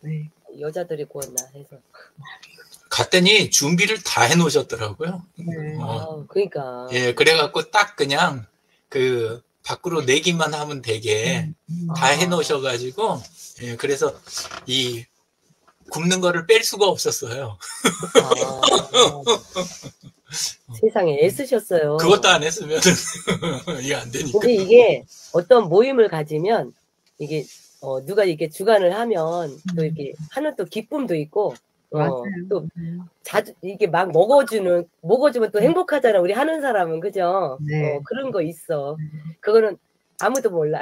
네. 여자들이 구웠나 해서. 갔더니 준비를 다 해놓으셨더라고요. 네. 그러니까. 예, 그래갖고 딱 그냥 그 밖으로 내기만 하면 되게 다 해놓으셔가지고, 예, 그래서 이 굽는 거를 뺄 수가 없었어요. 세상에 애쓰셨어요. 그것도 안 했으면 이게 안 되니까. 근데 이게 어떤 모임을 가지면 이게 누가 이렇게 주관을 하면 또 이렇게 하는 또 기쁨도 있고 또 자주 이게 막 먹어주면 또 행복하잖아. 우리 하는 사람은 그죠? 네. 그런 거 있어. 그거는 아무도 몰라.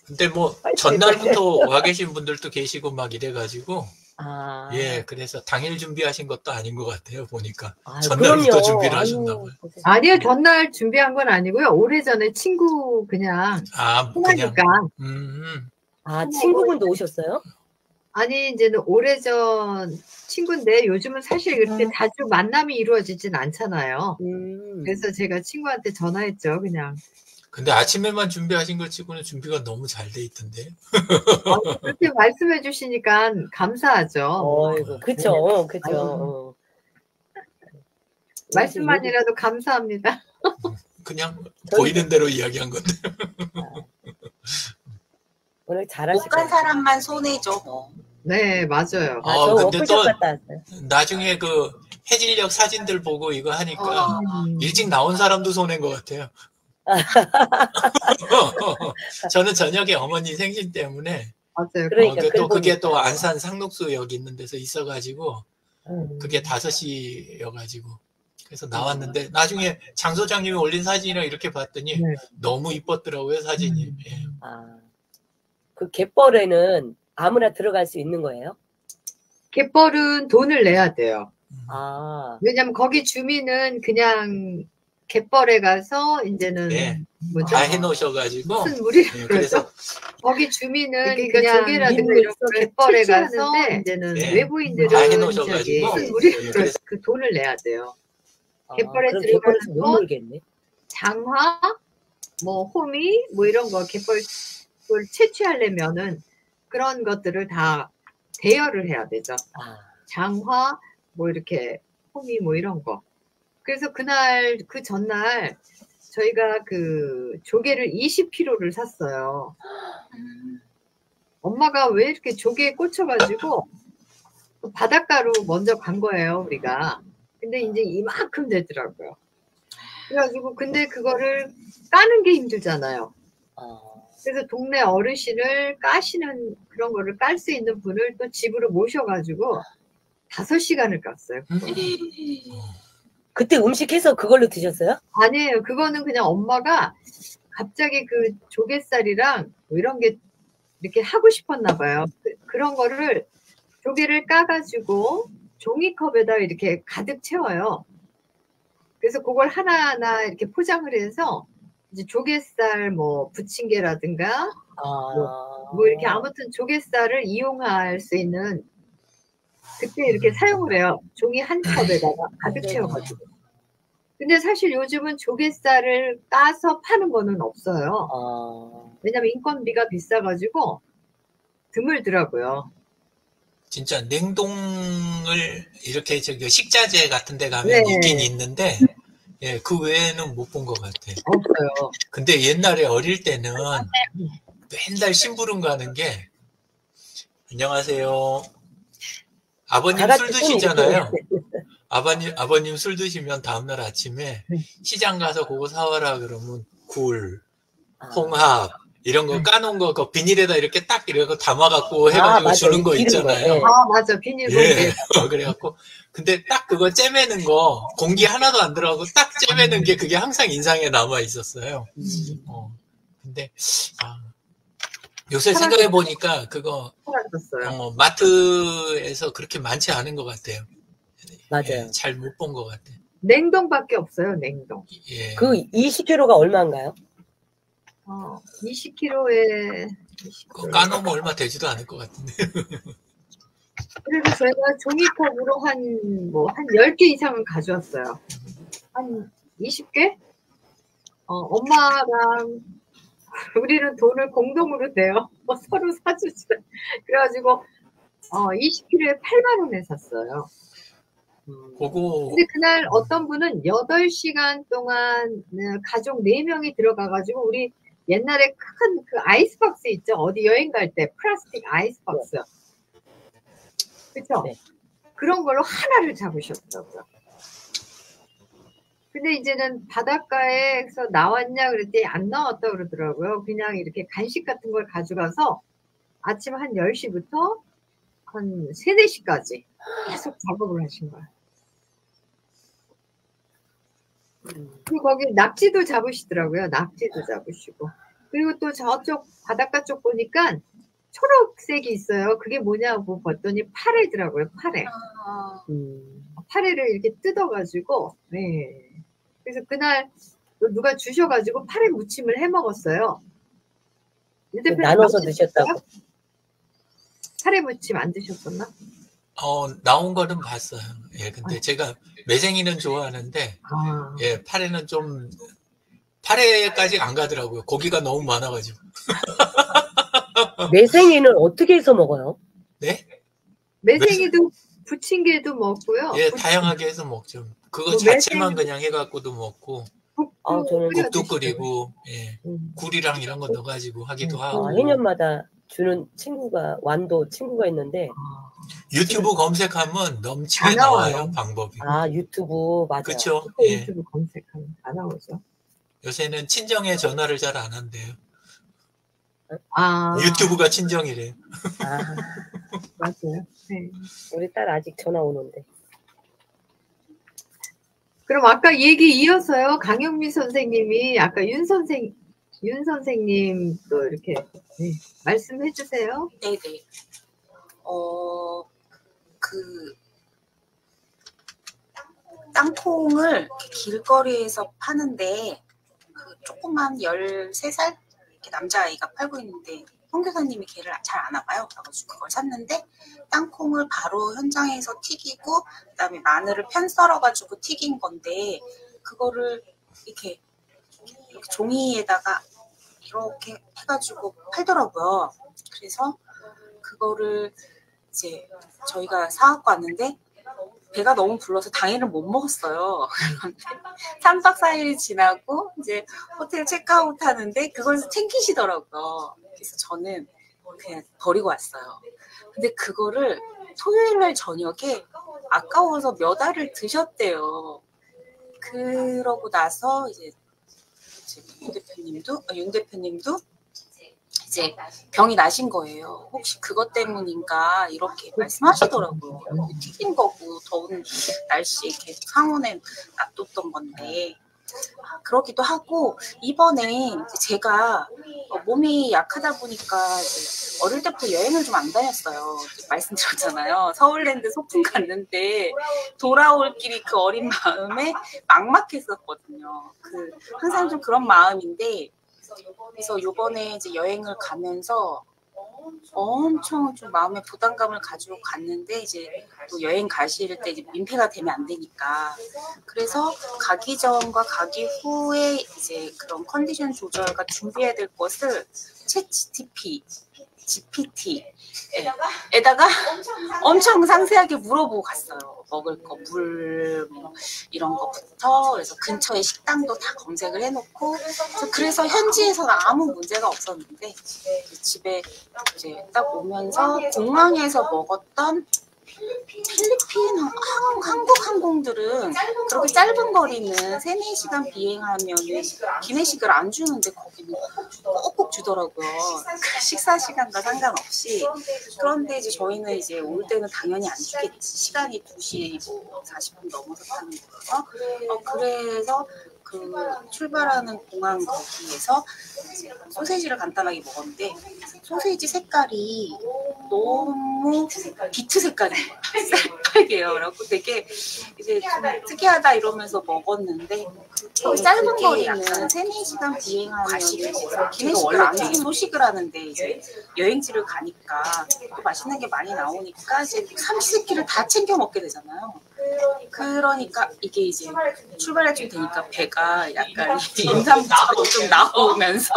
근데 뭐 전날부터 와 계신 분들도 계시고 막 이래가지고 예, 그래서 당일 준비하신 것도 아닌 것 같아요. 보니까 전날부터 그럼요. 준비를 하셨나 봐요. 아니요, 전날 준비한 건 아니고요. 오래전에 친구 그냥 그냥. 친구분도 오셨어요? 아니, 이제는 오래전 친구인데 요즘은 사실 그렇게 자주 만남이 이루어지진 않잖아요. 그래서 제가 친구한테 전화했죠, 그냥. 근데 아침에만 준비하신 것 치고는 준비가 너무 잘 돼 있던데. 그렇게 말씀해 주시니까 감사하죠. 그쵸, 그쵸. 말씀만이라도 감사합니다. 그냥 보이는 대로 이야기한 건데. 오늘 잘하실 못 간 사람만 손해죠, 뭐. 네, 맞아요. 근데 또 나중에 그 해질녘 사진들 보고 이거 하니까 일찍 나온 사람도 손해인 것 같아요. 저는 저녁에 어머니 생신 때문에 맞아요. 그러니까 또 그게 또 안산 상록수역 있는 데서 있어가지고 그게 5시여가지고 그래서 나왔는데 나중에 장 소장님이 올린 사진이랑 이렇게 봤더니 너무 이뻤더라고요, 사진이. 예. 그 갯벌에는 아무나 들어갈 수 있는 거예요? 갯벌은 돈을 내야 돼요. 왜냐면 거기 주민은 그냥 갯벌에 가서 이제는 다 해놓으셔가지고 무슨 무리를 그래서 거기 주민은 그냥 조개라든가 이런 거 갯벌에 가서 이제는 외부인들은 다 해놓으셔가지고 무슨 무리를 그 돈을 내야 돼요. 갯벌에 들어가서 못 놀겠네. 장화, 뭐 호미, 뭐 이런 거 갯벌 채취하려면은 그런 것들을 다 대여를 해야 되죠. 장화, 뭐 이렇게 호미 뭐 이런 거. 그래서 그날 그 전날 저희가 그 조개를 20kg를 샀어요. 엄마가 왜 이렇게 조개에 꽂혀가지고 바닷가로 먼저 간 거예요, 우리가. 근데 이제 이만큼 되더라고요. 그래가지고 근데 그거를 까는 게 힘들잖아요. 그래서 동네 어르신을 까시는 그런 거를 깔 수 있는 분을 또 집으로 모셔가지고 5시간을 깠어요. 그때 음식해서 그걸로 드셨어요? 아니에요. 그거는 그냥 엄마가 갑자기 그 조갯살이랑 뭐 이런 게 이렇게 하고 싶었나 봐요. 그런 거를 조개를 까가지고 종이컵에다 이렇게 가득 채워요. 그래서 그걸 하나하나 이렇게 포장을 해서 이제 조갯살 뭐 부침개라든가 뭐 이렇게 아무튼 조갯살을 이용할 수 있는 그때 이렇게 사용을 해요. 종이 한 컵에다가 가득 채워가지고. 근데 사실 요즘은 조갯살을 까서 파는 거는 없어요. 왜냐면 인건비가 비싸가지고 드물더라고요. 진짜 냉동을 이렇게 저기 식자재 같은 데 가면 있긴 있는데 예, 그 외에는 못 본 것 같아요. 없어요. 근데 옛날에 어릴 때는 맨날 심부름 가는 게 안녕하세요. 아버님 술 드시잖아요. 아버님 술 드시면 다음날 아침에 시장 가서 그거 사와라 그러면 굴, 홍합 이런 거 까놓은 거 그 비닐에다 이렇게 딱 이렇게 담아갖고 해가지고 주는 거 있잖아요. 맞아. 비닐 그래갖고 근데 딱 그거 째매는 거 공기 하나도 안 들어가고 딱 째매는 게 그게 항상 인상에 남아 있었어요. 근데 요새 생각해 보니까 그거 마트에서 그렇게 많지 않은 것 같아요. 맞아요. 예, 잘 못 본 것 같아요. 냉동밖에 없어요. 냉동. 예. 그 20kg가 얼마인가요? 20kg에 까놓으면 얼마 되지도 않을 것 같은데. 그래서 저희가 종이컵으로 한 10개 이상은 가져왔어요. 한 20개? 엄마랑 우리는 돈을 공동으로 내요. 서로 사주지. 그래가지고 20kg에 8만 원에 샀어요. 근데 그날 어떤 분은 8시간 동안 가족 4명이 들어가가지고 우리 옛날에 큰 그 아이스박스 있죠? 어디 여행 갈 때 플라스틱 아이스박스. 그쵸? 네. 그런 걸로 하나를 잡으셨더라고요. 근데 이제는 바닷가에서 나왔냐 그랬더니 안 나왔다 그러더라고요. 그냥 이렇게 간식 같은 걸 가져가서 아침 한 10시부터 한 3, 4시까지 계속 작업을 하신 거예요. 그리고 거기 낙지도 잡으시더라고요. 낙지도 잡으시고. 그리고 또 저쪽 바닷가 쪽 보니까 초록색이 있어요. 그게 뭐냐고 봤더니 파래더라고요. 파래. 파래를 이렇게 뜯어가지고, 네. 그래서 그날 누가 주셔가지고 파래 무침을 해 먹었어요. 나눠서 드셨다고? 파래 무침 안 드셨었나? 나온 거는 봤어요. 예, 근데 제가 매생이는 좋아하는데, 예, 파래는 좀, 파래까지 안 가더라고요. 고기가 너무 많아가지고. 매생이는 어떻게 해서 먹어요? 네? 매생이도 부침개도 먹고요. 예, 다양하게 해서 먹죠. 그거 자체만 그냥 해갖고도 먹고, 국도 끓이고, 예, 굴이랑 이런 거 넣어가지고 하기도 하고. 해년마다 주는 친구가, 완도 친구가 있는데, 유튜브 검색하면 넘치게 나와요, 방법이. 유튜브, 맞아요. 그쵸? 예. 유튜브 검색하면 다 나오죠. 요새는 친정에 전화를 잘 안 한대요. 유튜브가 친정이래요. 맞아요. 네. 우리 딸 아직 전화 오는데. 그럼 아까 얘기 이어서요. 강영미 선생님이 아까 윤 선생님 또 이렇게 말씀해 주세요. 네네. 땅콩을 길거리에서 파는데 조그만 13살 이렇게 남자아이가 팔고 있는데 선교사님이 걔를 잘 아나 봐요. 그래가지고 그걸 샀는데 땅콩을 바로 현장에서 튀기고 그다음에 마늘을 편 썰어가지고 튀긴 건데 그거를 이렇게 종이에다가 이렇게 해가지고 팔더라고요. 그래서 그거를 이제 저희가 사갖고 왔는데 배가 너무 불러서 당일은 못 먹었어요. 3박 4일이 지나고 이제 호텔 체크아웃 하는데 그걸 챙기시더라고요. 그래서 저는 그냥 버리고 왔어요. 근데 그거를 토요일날 저녁에 아까워서 몇 알을 드셨대요. 그러고 나서 이제 윤 대표님도 이제 병이 나신 거예요. 혹시 그것 때문인가 이렇게 말씀하시더라고요. 튀긴 거고 더운 날씨에 계속 상온에 놔뒀던 건데 그러기도 하고 이번에 제가 몸이 약하다 보니까 어릴 때부터 여행을 좀 안 다녔어요. 말씀드렸잖아요. 서울랜드 소풍 갔는데 돌아올 길이 그 어린 마음에 막막했었거든요. 항상 좀 그런 마음인데 그래서 이번에 이제 여행을 가면서 엄청 좀 마음의 부담감을 가지고 갔는데 이제 또 여행 가실 때 이제 민폐가 되면 안 되니까 그래서 가기 전과 가기 후에 이제 그런 컨디션 조절과 준비해야 될 것을 GPT에다가 엄청 상세하게 물어보고 갔어요. 먹을 거, 물, 뭐 이런 거부터 그래서 근처에 식당도 다 검색을 해놓고 그래서 현지에서는 아무 문제가 없었는데 집에 이제 딱 오면서 공항에서 먹었던 필리핀 한국 항공들은 그렇게 짧은 거리는 3-4시간 비행하면 기내식을 안 주는데 거기는 꼭꼭 주더라고요. 식사 시간과 상관없이. 그런데 이제 저희는 이제 올 때는 당연히 안 주겠지. 시간이 2시 40분 넘어서 타는 거라서. 그래서 그 출발하는 공항 거기에서 소세지를 간단하게 먹었는데 소세지 색깔이 너무 비트 색깔이에요. 쌀빨개요. 그래갖고 되게 이제 좀 특이하다 이러면서 먹었는데 짧은 거리는 3-4시간 비행하면 기내식을 안 주고 소식을 하는데 이제 여행지를 가니까 또 맛있는 게 많이 나오니까 이제 삼시세끼를 다 챙겨 먹게 되잖아요. 그러니까 이게 이제 출발할 쯤 되니까 배가 약간 임산부처럼 좀 나오면서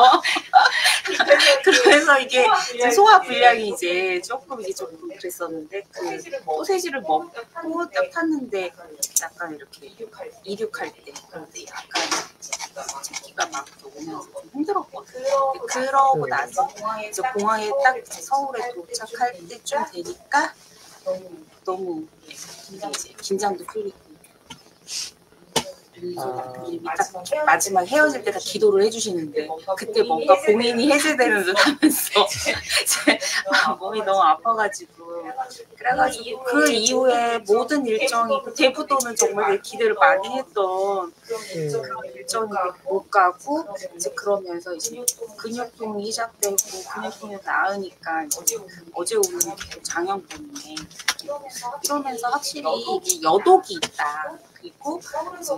그래서 이게 소화 불량이 이제 조금 그랬었는데 그 소세지를 먹고 딱 탔는데 약간 이렇게 이륙할 때 그런데 약간 기가 막 오면서 좀 힘들었거든요. 그러고 나서 이제 공항에 딱 서울에 도착할 때쯤 되니까 너무 이제 긴장도 풀리고 딱 마지막 헤어질 때 다 기도를 해주시는데 그때 뭔가 봉인이 해제되는 듯 하면서 몸이 너무 아파가지고 그래가지고 그 이후에 모든 일정이 대부도는 정말 기대를 많이 했던 그런 일정이 못 가고 이제 그러면서 이제 근육통이 시작되고 근육통이 나으니까 이제 어제 오는 장염 때문에 이러면서 확실히 이게 여독이 있다. 그리고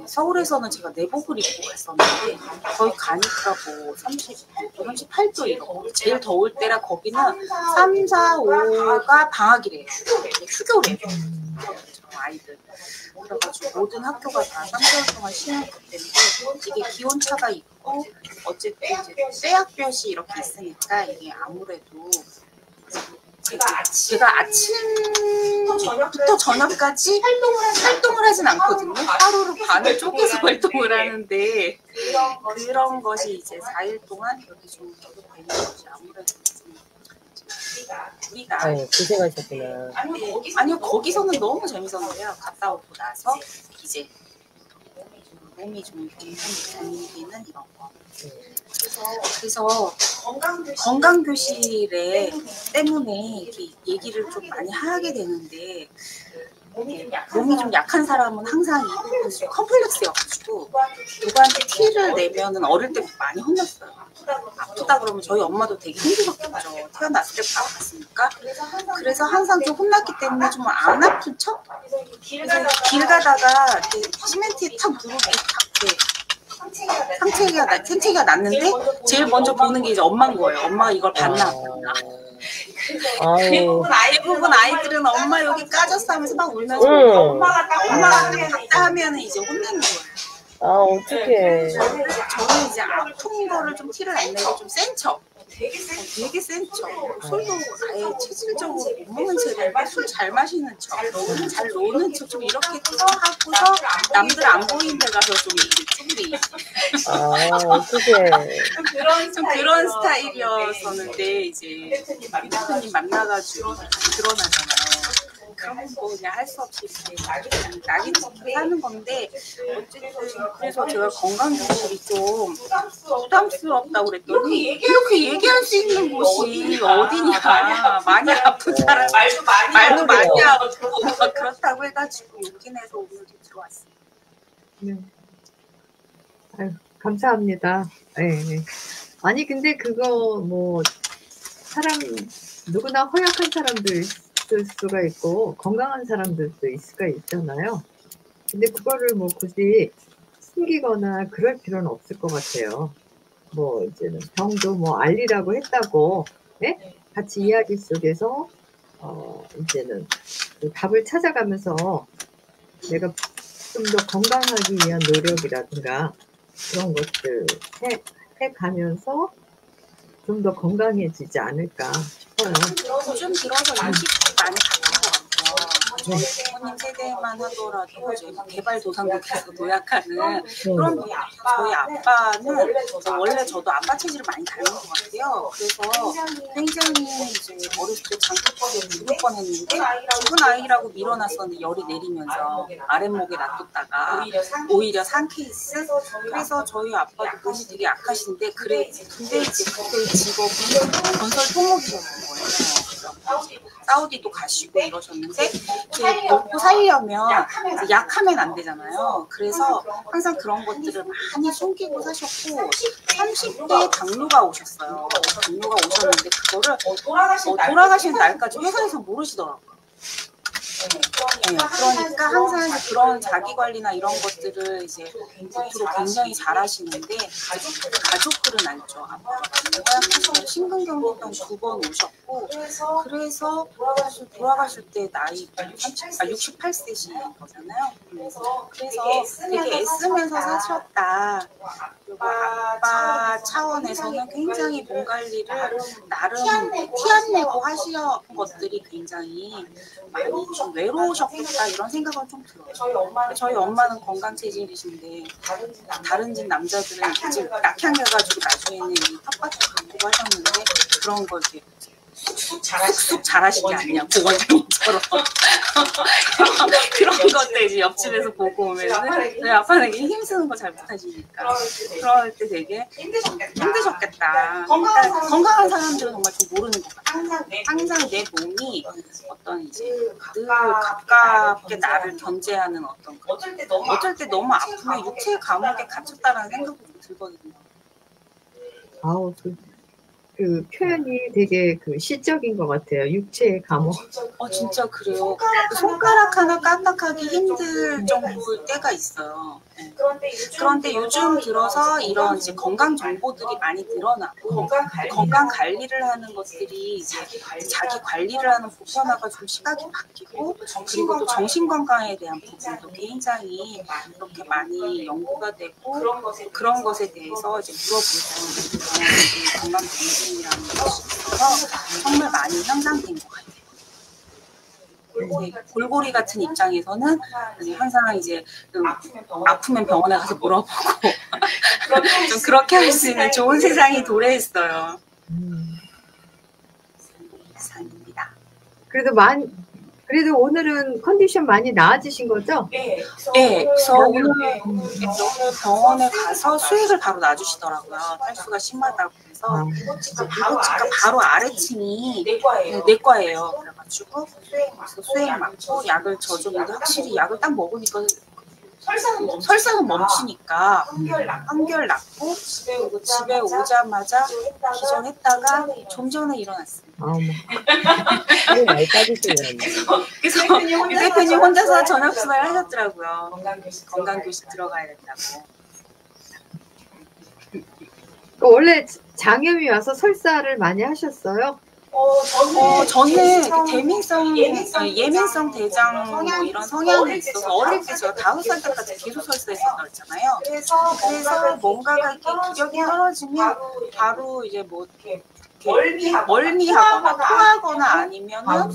서울에서는 제가 내복을 입고 갔었는데 거의 가니까 뭐 30도, 38도 이러고 제일 더울 때라 거기는 3, 4, 5가 방학이래요. 휴교래요. 아이들. 그래가지고 모든 학교가 다 3개월 동안 쉬는 것 때문에 이게 기온차가 있고 어쨌든 이제 쇠약볕이 이렇게 있으니까 이게 아무래도 제가 아침부터 저녁까지 활동을 하진 않거든요. 하루로 반을 쪼개서 활동을 하는데 그런 것이 이제 4일 동안 여기 좀 되는 것이 아무래도 우리가 고생하셨구나. 아니요 거기서는 너무 재밌었는데요. 갔다 오고 나서 이제 몸이 좀 견디는 이런 거. 그래서 건강교실에 때문에 이렇게 얘기를 좀 많이 하게 되는데 몸이 좀 약한 사람은 항상 이 부분이 좀 컴플렉스여가지고 누구한테 티를 내면은 어릴 때부터 많이 혼났어요. 아프다 그러면 저희 엄마도 되게 힘들었겠죠. 태어났을 때부터 아팠으니까. 그래서 항상 좀 혼났기 때문에 좀 안 아픈 척? 그래서 길 가다가 시멘트에 탁 무릎이 탁 생채기가 났는데 제일 먼저 보는 게 이제 엄마인 거예요. 엄마가 이걸 봤나 보구나. 대부분 아이들은 엄마 여기 까졌어 하면서 막 울면서 엄마가 딱 하면은 이제 혼내는 거예요. 어떡해. 저는 이제 아픈 거를 좀 티를 안 내고 좀 센 척. 되게 센 척. 술도 아예 체질적으로 못 먹는 체인데 술 잘 마시는 척. 잘 노는 척. 좀 이렇게 하고서 남들 안 보이는 데 가서 좀 쭈그리. 어떡해. 좀 그런 스타일이었었는데 이제 대표님 만나가지고 드러나잖아요. 그런 거 그냥 할 수 없이 낙인 찍고 사는 건데 어쨌든 그래서 제가 건강교실이 좀 부담스럽다고 그랬더니 이렇게 얘기할 수 있는 곳이 어디냐. 많이 아픈 사람 말도 많이 하고 그렇다고 해가지고 용기 내서 오늘 들어왔어요. 아유, 감사합니다. 네. 아니 근데 그거 뭐 사람 누구나 허약한 사람도 있을 수가 있고 건강한 사람들도 있을 수가 있잖아요. 근데 그거를 뭐 굳이 숨기거나 그럴 필요는 없을 것 같아요. 뭐 이제는 병도 뭐 알리라고 했다고, 네? 같이 이야기 속에서 이제는 그 답을 찾아가면서 내가 좀 더 건강하기 위한 노력이라든가 그런 것들 해가면서 좀 더 건강해지지 않을까 싶어요. 요즘 들어서 인식이 많이 바뀐 것 같아요. 저희 부모님 세대만 하더라도 이제 개발도상국에서 도약하는 그런 분이 저희 아빠는 원래 저도 아빠 체질을 많이 닮은 것 같아요. 그래서 굉장히 이제 어렸을 때 장기병에 죽을 뻔했는데 죽은 아이라고 밀어놨었는데 열이 내리면서 아랫목에 놔뒀다가 오히려 산 케이스. 그래서 저희 아빠도 몸이 되게 약하신데 근데 이제 그때 직업이 건설 토목이셨던 거예요. 사우디도 가시고 이러셨는데 먹고 살려면 약하면 안 되잖아요. 그래서 항상 그런 것들을 많이 숨기고 사셨고 30대 당뇨가 오셨어요. 당뇨가 오셨는데 그거를 돌아가시는 날까지 회사에서 모르시더라고요. 그러니까 항상 그런 자기 관리나 이런 것들을 이제 겉으로 굉장히 잘하시는데 가족들은 알죠. 아빠가 심근경색병 2번 오셨고 그래서 돌아가실 때 나이 68세신 거잖아요. 그래서 되게 애쓰면서 사셨다. 그리고 아빠 차원에서는 굉장히 몸 관리를 나름 티 안 내고 하시는 것들이 굉장히 많이 좀 외로우셨겠다 이런 생각은 좀 들어요. 저희 엄마는 건강 체질이신데 다른 집 남자들은 지금 낙향해가지고 나중에는 이 텃밭을 갖고 하셨는데 그런 걸 이렇게 쑥쑥 잘하시지 않냐 보건장님처럼 그런 것들 이제 옆집에서 보고 오면은 저희 아빠는 힘쓰는 거 잘 못하시니까 그럴 때 되게 힘드셨겠다. 그러니까 건강한 사람들은 정말 좀 모르는 것 같아요. 항상 내 몸이 어떤 이제 늘 가깝게 나를 견제하는 어떤 거. 어쩔 때 너무 아프면 육체의 감옥에 갇혔다라는 생각도 좀 들거든요. 아우 그 표현이 되게 그 시적인 것 같아요. 육체의 감옥. 진짜 그래요. 손가락 하나 까딱하기 힘들 정도의 때가 있어요. 네. 그런데 요즘 들어서 이런 이제 건강 정보들이 많이 늘어나고 건강 관리를 하는 것들이 자기 관리를 하는 보편화가 좀 시각이 바뀌고 그리고 또 정신 건강에 대한 부분도 굉장히 이렇게 많이 연구가 되고 그런 것에 대해서 이제 물어보고 건강 검진이라는 것이 있어서 정말 많이 향상된 것 같아요. 골고리 같은 입장에서는 항상 이제 아프면 병원에 가서 물어보고 좀 그렇게 할 수 있는 좋은 세상이 도래했어요. 이상입니다. 그래도 오늘은 컨디션 많이 나아지신 거죠? 네. 그래서 오늘 병원에 가서 수액을 바로 놔주시더라고요. 탈수가 심하다고 해서 바로 아래층이 내과예요. 그래가지고 수액 맞고 약을 져줬는데 확실히 약을 딱 먹으니까 설사는 멈추니까 한결 낫고 집에 오자마자 기절했다가 좀 전에 일어났습니다. 그래서 대표님 혼자서 저녁 수발 하셨더라고요. 건강교실 들어가야 된다고. 원래 장염이 와서 설사를 많이 하셨어요? 저는 예민성 대장 뭐 이런 성향이 있어서 어릴 때 제가 5살 때까지 계속 설사했었다고 했잖아요. 그래서 뭔가가 이렇게 기력이 떨어지면 바로 이제 뭐 멀미하거나 토하거나 아니면은 바로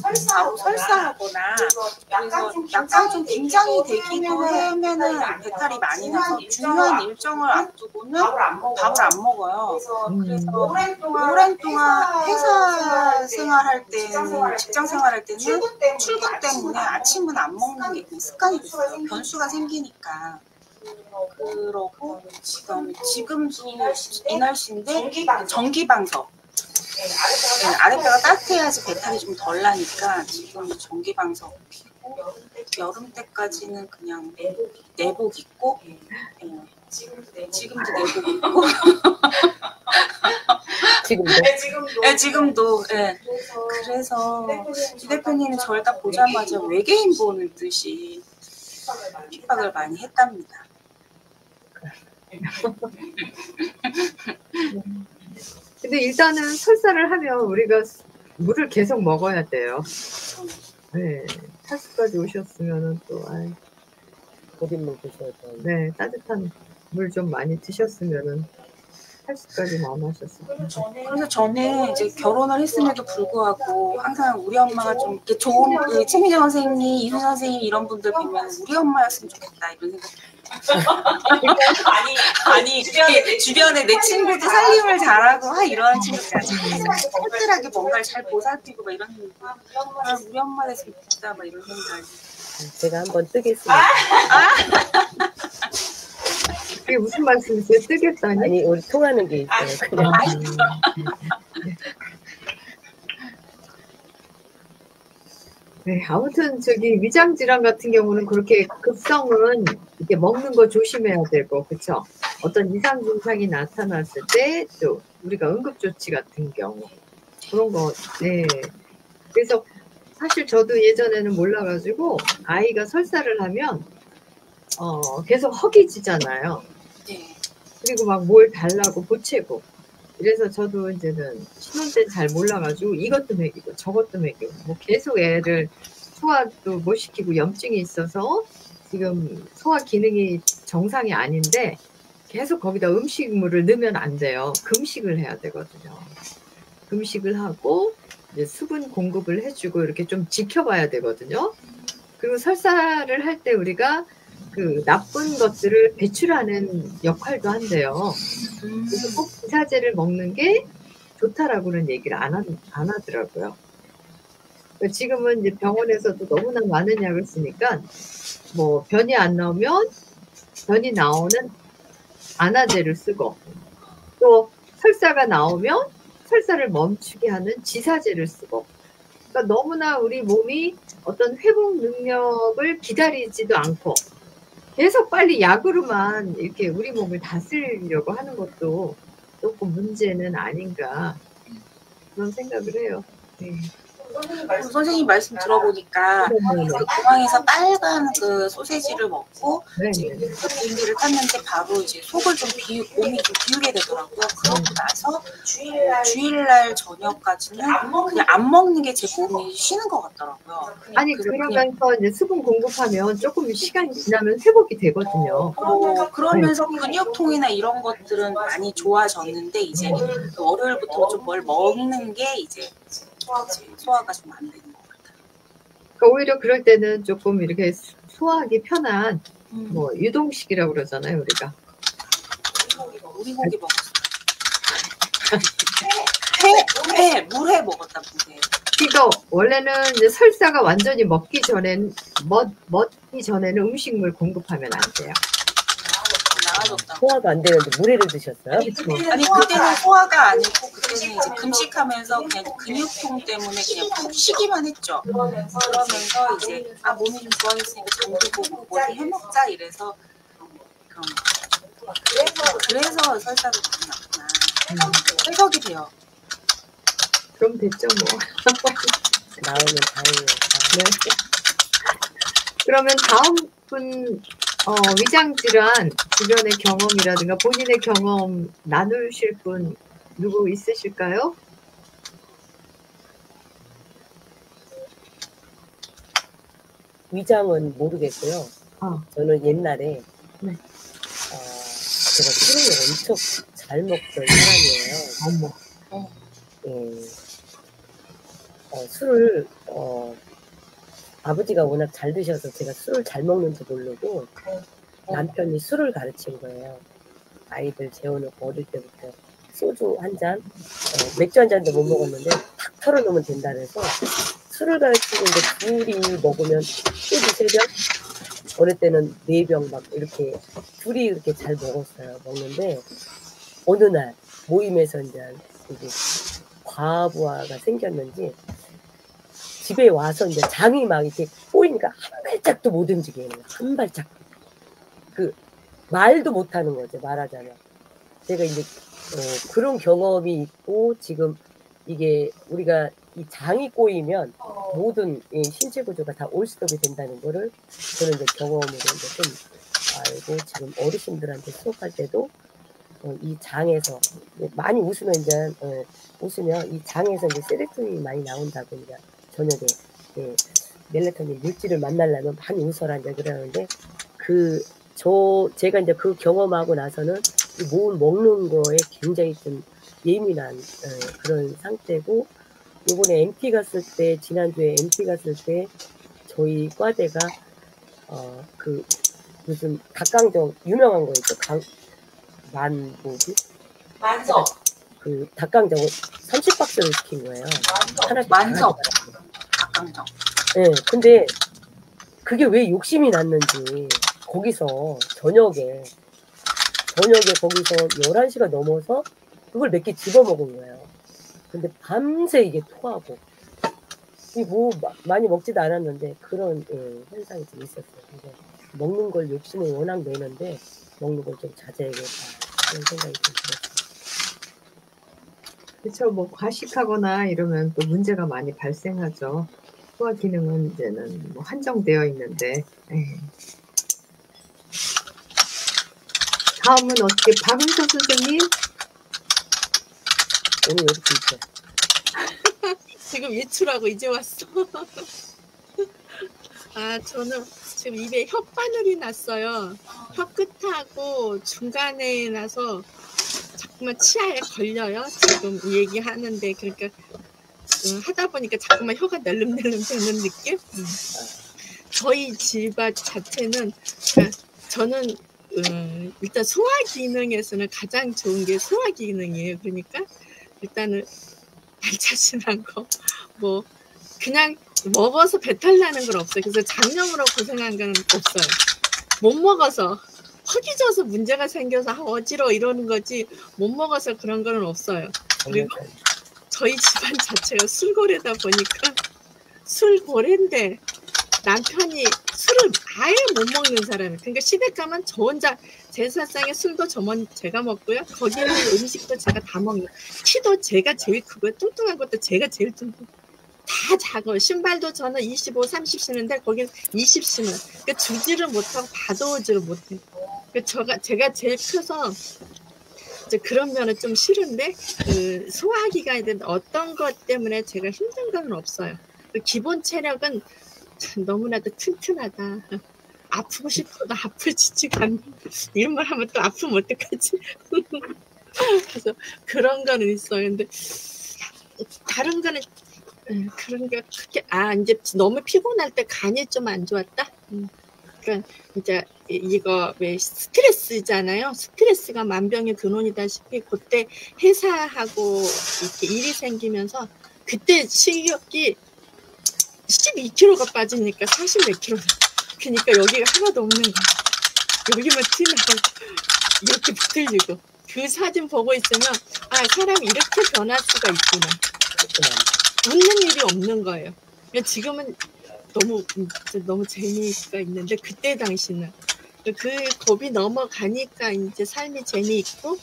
설사하거나 그래서 약간 좀 긴장이 되기도 하면은 배탈이 많이 나서 중요한 일정을 앞두고는 밥을 안 먹어요. 그래서 오랜 동안 회사 생활할 때는 직장 생활할 때는 출근 때문에 아침은 안 먹는 게 습관이 됐어요. 변수가 생기니까. 그러고 지금도 이 날씨인데 전기방석 아랫배가 따뜻해야지 배탈이 좀 덜 나니까 지금 전기방석 피고 여름 때까지는 그냥 내복 입고 지금도 내복 입고 지금도 그래서 이 대표님은 저를 딱 보자마자 외계인 보는 듯이 핍박을 많이 했답니다. 근데 일단은 설사를 하면 우리가 물을 계속 먹어야 돼요. 네, 탈수까지 오셨으면은 또 고깃물 드셔야 돼요. 네, 따뜻한 물 좀 많이 드셨으면은 탈수까지 안 하셨어요. 그래서 저는 이제 결혼을 했음에도 불구하고 항상 우리 엄마가 좀 이렇게 좋은 최민정 선생님, 이순 선생님 이런 분들 보면 우리 엄마였으면 좋겠다 이런 생각이. 아니 주변에 내 친구도 살림을 잘하고 이런 친구들 살뜰하게 뭔가를 잘 보살피고 막 이런 생각. 우리 엄마 됐으면 좋겠다 막 이런 생각이. 제가 한번 뜨겠습니다. 그게 무슨 말씀이세요? 뜨겠다니? 아니 우리 통하는 게 있어요. 그냥. 네, 아무튼 위장 질환 같은 경우는 그렇게 급성은 이렇게 먹는 거 조심해야 되고, 그렇죠? 어떤 이상 증상이 나타났을 때 또 우리가 응급 조치 같은 경우 그런 거, 네. 그래서 사실 저도 예전에는 몰라가지고 아이가 설사를 하면 계속 허기지잖아요. 그리고 막 뭘 달라고 보채고. 그래서 저도 이제는 신혼 때 잘 몰라가지고 이것도 먹이고 저것도 먹이고 뭐 계속 애를 소화도 못 시키고 염증이 있어서 지금 소화 기능이 정상이 아닌데 계속 거기다 음식물을 넣으면 안 돼요. 금식을 해야 되거든요. 금식을 하고 이제 수분 공급을 해주고 이렇게 좀 지켜봐야 되거든요. 그리고 설사를 할 때 우리가 그 나쁜 것들을 배출하는 역할도 한대요. 그래서 꼭 기사제를 먹는 게 좋다라고는 얘기를 안 하더라고요. 지금은 이제 병원에서도 너무나 많은 약을 쓰니까 뭐 변이 안 나오면 변이 나오는 안화제를 쓰고 또 설사가 나오면 설사를 멈추게 하는 지사제를 쓰고 그러니까 너무나 우리 몸이 어떤 회복 능력을 기다리지도 않고 계속 빨리 약으로만 이렇게 우리 몸을 다스리려고 하는 것도 조금 문제는 아닌가 그런 생각을 해요. 네. 선생님 말씀 들어보니까 공항에서 빨간 그 소세지를 먹고 비행기를 탔는데 바로 이제 속을 좀 몸이 좀 비우게 되더라고요. 그러고 나서 주일날 저녁까지는 그냥 안 먹는 게 제 몸이 쉬는 것 같더라고요. 아니 그러면서 이제 수분 공급하면 조금 시간이 지나면 회복이 되거든요. 그러면서 근육통이나 이런 것들은 많이 좋아졌는데 이제 월요일부터 좀 뭘 먹는 게 이제 소화가 좀 안 되는 것 같아요. 그러니까 오히려 그럴 때는 조금 이렇게 소화하기 편한 뭐 유동식이라고 그러잖아요, 우리가. 오리고기 먹었어요. 물회 먹었다, 물회. 그러니까 원래는 이제 설사가 완전히 먹기 전에는 음식물 공급하면 안 돼요. 소화가 안 되는데 물회를 드셨어요? 아니 그때는 소화가 아니고 그때는 이제 금식하면서 그냥 근육통 때문에 그냥 푹 쉬기만 했죠. 그러면서 이제 몸이 좀 좋아졌으니까 잠도 보고 뭘 해먹자 이래서 그런 거. 그래서 설사가 많이 났구나. 해석이 돼요. 그럼 됐죠 뭐. 나오면 다행이에요. 네. 그러면 다음 분 위장 질환 주변의 경험이라든가 본인의 경험 나누실 분 누구 있으실까요? 위장은 모르겠고요. 저는 옛날에 제가 술을 엄청 잘 먹던 사람이에요. 술을 아버지가 워낙 잘 드셔서 제가 술을 잘 먹는지 모르고 남편이 술을 가르친 거예요. 아이들 재워놓고 어릴 때부터 소주 한 잔, 맥주 한 잔도 못 먹었는데 탁 털어놓으면 된다 그래서 술을 가르치는데 둘이 먹으면 소주 3병, 어릴 때는 4병 막 이렇게 둘이 이렇게 잘 먹었어요. 먹는데 어느 날 모임에서 이제 과부하가 생겼는지 집에 와서 이제 장이 막 이렇게 꼬이니까 한 발짝도 못 움직여요. 한 발짝. 말도 못 하는 거죠. 말하자면. 제가 이제, 그런 경험이 있고, 지금 이게 우리가 이 장이 꼬이면 모든 신체 구조가 다 올스톱이 된다는 거를 저는 이제 경험으로 이제 좀 알고, 지금 어르신들한테 수업할 때도 이 장에서 많이 웃으면 이제, 웃으면 이 장에서 이제 세로토닌이 많이 나온다고 이제 저녁에 멜라토닌 물질을 만나려면 많이 웃어라 이제 그러는데 제가 이제 그 경험하고 나서는 뭘 먹는 거에 굉장히 좀 예민한 그런 상태고 이번에 MT 갔을 때 지난주에 MT 갔을 때 저희 과대가 그 무슨 닭강정 유명한 거 있죠. 만석 그 닭강정을 30박스를 시킨 거예요. 하나씩 만석 닭강정. 네, 근데 그게 왜 욕심이 났는지 거기서 저녁에 거기서 11시가 넘어서 그걸 몇 개 집어먹은 거예요. 근데 밤새 이게 토하고 뭐 많이 먹지도 않았는데 그런 현상이 좀 있었어요. 근데 먹는 걸 욕심을 워낙 내는데 먹는 걸 좀 자제해야겠다 그런 생각이 좀 들었어요. 그렇죠. 뭐 과식하거나 이러면 또 문제가 많이 발생하죠. 소화 기능은 이제는 뭐 한정되어 있는데. 다음은 어떻게 박은서 선생님? 오늘 왜 이렇게 있죠? 지금 외출하고 이제 왔어. 저는 지금 입에 혓바늘이 났어요. 혀끝하고 중간에 나서 자꾸만 치아에 걸려요. 지금 얘기하는데, 그러니까 하다 보니까 자꾸만 혀가 낼름낼름 되는 느낌? 저희 집안 자체는, 저는 일단 소화 기능에서는 가장 좋은 게 소화 기능이에요. 그러니까 일단은 알차신한 거, 뭐 그냥 먹어서 배탈 나는 건 없어요. 그래서 장염으로 고생한 건 없어요. 못 먹어서 허기져서 문제가 생겨서 어지러워 이러는 거지, 못 먹어서 그런 건 없어요. 그리고 저희 집안 자체가 술고래다 보니까, 술고래인데 남편이 술을 아예 못 먹는 사람이에요. 그러니까 시댁 가면 저 혼자 제사상에 술도 제가 먹고요. 거기에 있는 음식도 제가 다 먹는. 키도 제가 제일 크고요. 뚱뚱한 것도 제가 제일 뚱뚱. 다 작아요. 신발도 저는 25, 30 신는데 거기는 20 신어요. 그러니까 주지를 못하고 봐도지를 못해요. 그러니까 제가 제일 커서 이제 그런 면은 좀 싫은데, 소화기가 어떤 것 때문에 제가 힘든 건 없어요. 기본 체력은 너무나도 튼튼하다. 아프고 싶어도 아프지가 않는. 이런 말 하면 또 아프면 어떡하지? 그래서 그런 거는 있어요. 근데 다른 거는 그런 게 크게, 이제 너무 피곤할 때 간이 좀 안 좋았다? 그러니까 이제 이거 왜 스트레스잖아요. 스트레스가 만병의 근원이다시피 그때 회사하고 이렇게 일이 생기면서 그때 식욕이 12kg가 빠지니까 40 몇 킬로. 그러니까 여기가 하나도 없는 거야. 여기만 튀나고 이렇게 붙들리고. 그 사진 보고 있으면 사람이 이렇게 변할 수가 있구나. 웃는 일이 없는 거예요. 지금은 너무 재미가 있는데, 그때 당시는 그 겁이 넘어가니까 이제 삶이 재미있고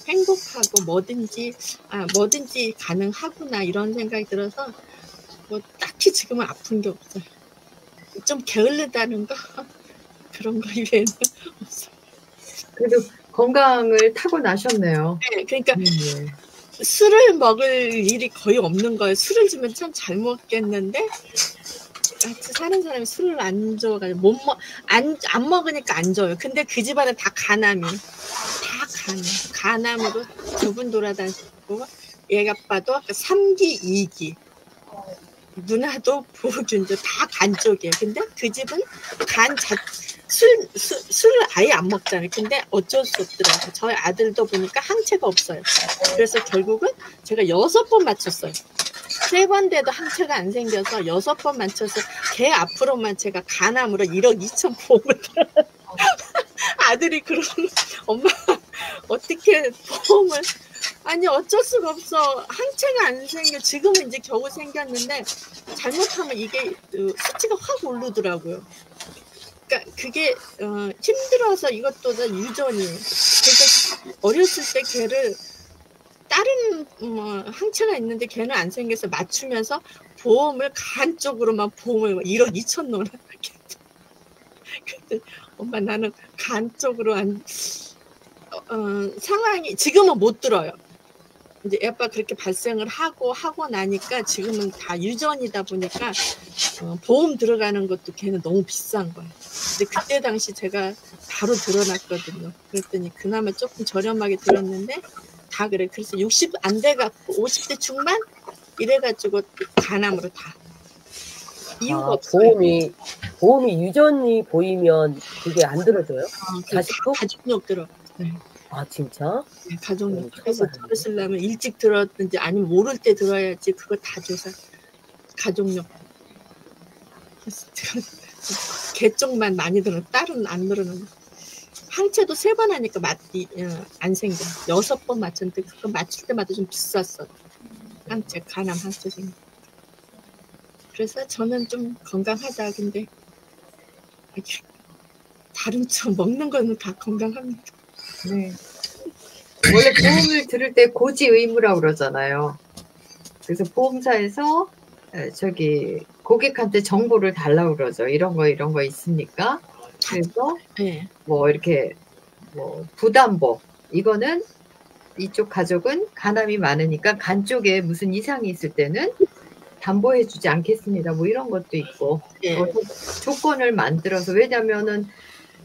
행복하고 뭐든지 가능하구나 이런 생각이 들어서 뭐 딱히 지금은 아픈 게 없어요. 좀 게을르다는 거 그런 거 이외에는 없어요. 그래도 건강을 타고나셨네요. 네, 그러니까 술을 먹을 일이 거의 없는 거예요. 술을 주면 참 잘 먹겠는데, 같이 사는 사람이 술을 안 줘가지고 안 먹으니까 안 줘요. 근데 그 집안에 다 가남이, 가남으로 두 분 돌아다니고, 얘가 봐도 3기, 2기. 누나도 부균도 다 간 쪽이에요. 근데 그 집은 술을 아예 안 먹잖아요. 근데 어쩔 수 없더라고요. 저희 아들도 보니까 항체가 없어요. 그래서 결국은 제가 6번 맞췄어요. 3번 돼도 항체가 안 생겨서 6번 맞춰서 걔 앞으로만 제가 간암으로 1억 2천 보험을 아들이 그러는, 엄마 어떻게 보험을, 아니 어쩔 수가 없어. 항체가 안 생겨. 지금은 이제 겨우 생겼는데 잘못하면 이게 수치가 확 오르더라고요. 그러니까 그게 힘들어서 이것도 다 유전이에요. 그러니까 어렸을 때 걔를 다른 항체가 있는데 걔는 안 생겨서 맞추면서 보험을 간 쪽으로만 보험을 1억 2천 넣으라. 엄마 나는 간 쪽으로 상황이 지금은 못 들어요. 이제 아빠 그렇게 발생을 하고 나니까 지금은 다 유전이다 보니까 보험 들어가는 것도 걔는 너무 비싼 거야. 근데 그때 당시 제가 바로 들어놨거든요. 그랬더니 그나마 조금 저렴하게 들었는데 다 그래. 그래서 60 안 돼갖고 50대 중반 이래가지고 간암으로 다. 이유가 없어요. 보험이 유전이 보이면 그게 안 들어줘요? 가족력 들어. 네. 진짜? 네, 가족력. 그래서 들었으려면 일찍 들었든지 아니면 모를 때 들어야지. 그거 다 줘서 가족력. 개 쪽만 많이 들어. 딸은 안 들어는. 항체도 3번 하니까 안 생겨. 6번 맞췄는데 그거 맞출 때마다 좀 비쌌어. 항체, 간암 항체 생겨. 그래서 저는 좀 건강하다. 근데 다른 먹는 거는 다 건강합니다. 네. 원래 보험을 들을 때 고지의무라고 그러잖아요. 그래서 보험사에서 고객한테 정보를 달라고 그러죠. 이런 거 있습니까? 그래서 네. 뭐 이렇게 부담보, 이거는 이쪽 가족은 간암이 많으니까 간 쪽에 무슨 이상이 있을 때는 담보해주지 않겠습니다. 뭐 이런 것도 있고 예. 조건을 만들어서 왜냐면은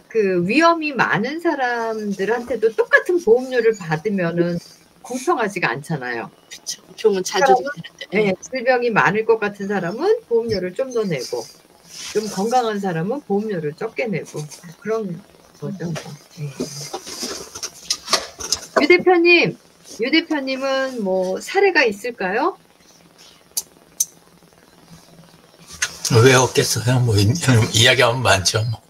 그 위험이 많은 사람들한테도 똑같은 보험료를 받으면은 공평하지가 않잖아요. 그렇죠. 병은 자주 드는데. 네, 질병이 많을 것 같은 사람은 보험료를 좀 더 내고 좀 건강한 사람은 보험료를 적게 내고 그런 거죠. 네. 유 대표님은 뭐 사례가 있을까요? 왜 없겠어요? 뭐 이야기하면 많죠. 뭐.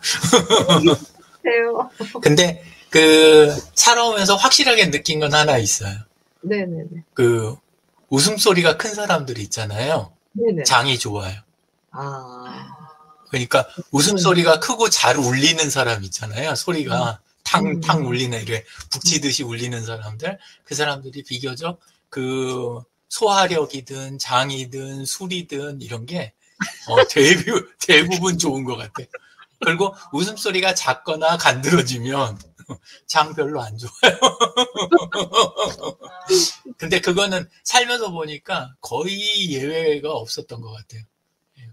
근데 그 살아오면서 확실하게 느낀 건 하나 있어요. 네네네. 그 웃음소리가 큰 사람들이 있잖아요. 네네. 장이 좋아요. 아. 그러니까 웃음소리가 크고 잘 울리는 사람 있잖아요. 소리가 탕탕 울리는 이렇게 북치듯이 울리는 사람들. 그 사람들이 비교적 그 소화력이든 장이든 술이든 이런 게 대부분 좋은 것 같아요. 그리고 웃음소리가 작거나 간드러지면 장 별로 안 좋아요. 근데 그거는 살면서 보니까 거의 예외가 없었던 것 같아요.